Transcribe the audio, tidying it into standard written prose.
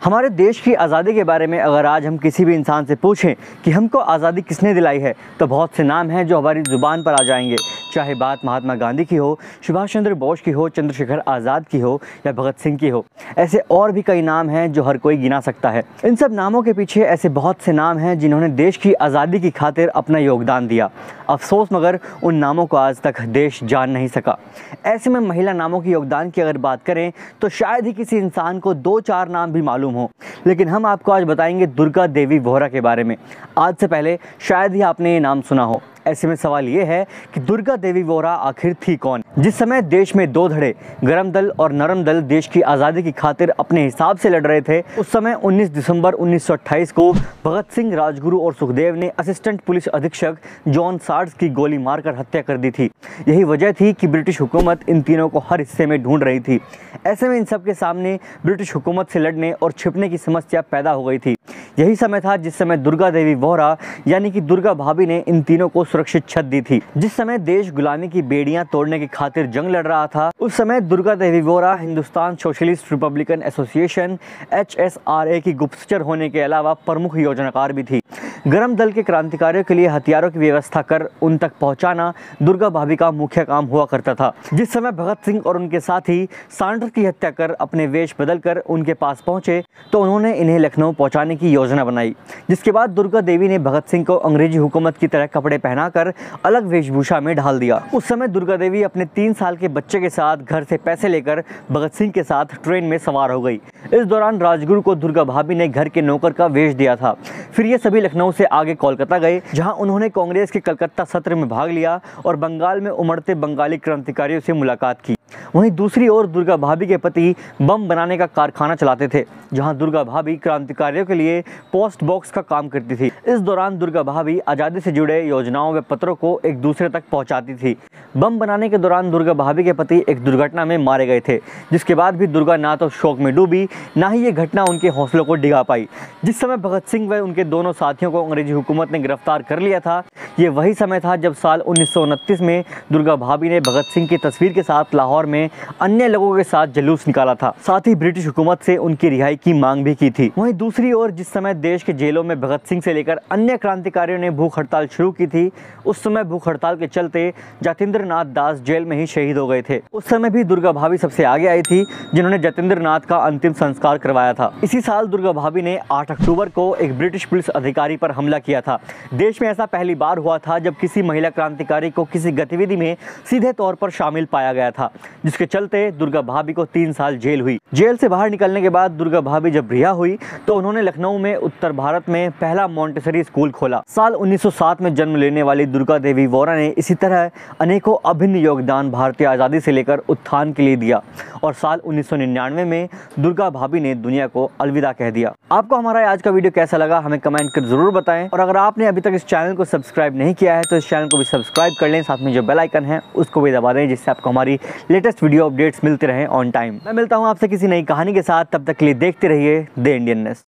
हमारे देश की आज़ादी के बारे में अगर आज हम किसी भी इंसान से पूछें कि हमको आज़ादी किसने दिलाई है, तो बहुत से नाम हैं जो हमारी ज़ुबान पर आ जाएंगे। चाहे बात महात्मा गांधी की हो, सुभाष चंद्र बोस की हो, चंद्रशेखर आज़ाद की हो या भगत सिंह की हो। ऐसे और भी कई नाम हैं जो हर कोई गिना सकता है। इन सब नामों के पीछे ऐसे बहुत से नाम हैं जिन्होंने देश की आज़ादी की खातिर अपना योगदान दिया। अफसोस मगर उन नामों को आज तक देश जान नहीं सका। ऐसे में महिला नामों के योगदान की अगर बात करें तो शायद ही किसी इंसान को 2-4 नाम भी मालूम हो, लेकिन हम आपको आज बताएंगे दुर्गा देवी वोहरा के बारे में। आज से पहले शायद ही आपने ये नाम सुना हो। ऐसे में सवाल ये है कि दुर्गा देवी वोहरा आखिर थी कौन। जिस समय देश में दो धड़े गरम दल और नरम दल देश की आज़ादी की खातिर अपने हिसाब से लड़ रहे थे, उस समय 19 दिसंबर 1928 को भगत सिंह, राजगुरु और सुखदेव ने असिस्टेंट पुलिस अधीक्षक जॉन सार्ड्स की गोली मारकर हत्या कर दी थी। यही वजह थी कि ब्रिटिश हुकूमत इन तीनों को हर हिस्से में ढूंढ रही थी। ऐसे में इन सब के सामने ब्रिटिश हुकूमत से लड़ने और छिपने की समस्या पैदा हो गई थी। यही समय था जिस समय दुर्गा देवी वोहरा यानी कि दुर्गा भाभी ने इन तीनों को सुरक्षित छत दी थी। जिस समय देश गुलामी की बेड़ियां तोड़ने की खातिर जंग लड़ रहा था, उस समय Durga Devi Vohra Hindustan Socialist Republican Association HSRA की गुप्तचर होने के अलावा प्रमुख योजनाकार भी थी। गरम दल के क्रांतिकारियों के लिए हथियारों की व्यवस्था कर उन तक पहुंचाना दुर्गा भाभी का मुख्य काम हुआ करता था। जिस समय भगत सिंह और उनके साथी सांडर की हत्या कर अपने वेश बदलकर उनके पास पहुंचे तो उन्होंने इन्हें लखनऊ पहुंचाने की योजना बनाई। जिसके बाद दुर्गा देवी ने भगत सिंह को अंग्रेजी हुकूमत की तरह कपड़े पहनाकर अलग वेशभूषा में ढाल दिया। उस समय दुर्गा देवी अपने 3 साल के बच्चे के साथ घर से पैसे लेकर भगत सिंह के साथ ट्रेन में सवार हो गई। इस दौरान राजगुरु को दुर्गा भाभी ने घर के नौकर का वेश दिया था। फिर ये सभी लखनऊ से आगे कोलकाता गए, जहां उन्होंने कांग्रेस के कलकत्ता सत्र में भाग लिया और बंगाल में उमड़ते बंगाली क्रांतिकारियों से मुलाकात की। वहीं दूसरी ओर दुर्गा भाभी के पति बम बनाने का कारखाना चलाते थे, जहां दुर्गा भाभी क्रांतिकारियों के लिए पोस्ट बॉक्स का काम करती थी। इस दौरान दुर्गा भाभी आज़ादी से जुड़े योजनाओं व पत्रों को एक दूसरे तक पहुंचाती थी। बम बनाने के दौरान दुर्गा भाभी के पति एक दुर्घटना में मारे गए थे, जिसके बाद भी दुर्गा ना तो शोक में डूबी, ना ही ये घटना उनके हौसलों को डिगा पाई। जिस समय भगत सिंह व उनके दोनों साथियों को अंग्रेजी हुकूमत ने गिरफ्तार कर लिया था, ये वही समय था जब साल 1929 में दुर्गा भाभी ने भगत सिंह की तस्वीर के साथ लाहौर में अन्य लोगों के साथ जुलूस निकाला था। साथ ही ब्रिटिश हुकूमत से उनकी रिहाई की मांग भी की थी। वहीं दूसरी ओर जिस समय देश के जेलों में भगत सिंह से लेकर अन्य क्रांतिकारियों ने भूख हड़ताल शुरू की थी, उस समय भूख हड़ताल के चलते जतेंद्र नाथ दास जेल में ही शहीद हो गए थे। उस समय भी दुर्गा भाभी सबसे आगे आई थी, जिन्होंने जतेंद्र नाथ का अंतिम संस्कार करवाया था। इसी साल दुर्गा भाभी ने 8 अक्टूबर को एक ब्रिटिश पुलिस अधिकारी पर हमला किया था। देश में ऐसा पहली बार हुआ था जब किसी महिला क्रांतिकारी को किसी गतिविधि में सीधे तौर पर शामिल पाया गया था, जिसके चलते दुर्गा भाभी को 3 साल जेल हुई। जेल से बाहर निकलने के बाद दुर्गा भाभी जब रिहा हुई तो उन्होंने लखनऊ में उत्तर भारत में पहला मॉन्टेसरी स्कूल खोला। साल 1907 में जन्म लेने वाली दुर्गा देवी वोहरा ने इसी तरह अनेकों अभिन्न योगदान भारतीय आज़ादी से लेकर उत्थान के लिए दिया और साल 1999 में दुर्गा भाभी ने दुनिया को अलविदा कह दिया। आपको हमारा आज का वीडियो कैसा लगा हमें कमेंट कर जरूर बताएं, और अगर आपने अभी तक इस चैनल को सब्सक्राइब नहीं किया है तो इस चैनल को भी सब्सक्राइब कर लें। साथ में जो बेल आइकन है उसको भी दबा दें, जिससे आपको हमारी लेटेस्ट वीडियो अपडेट्स मिलते रहें ऑन टाइम। मैं मिलता हूं आपसे किसी नई कहानी के साथ, तब तक के लिए देखते रहिए द इंडियननेस।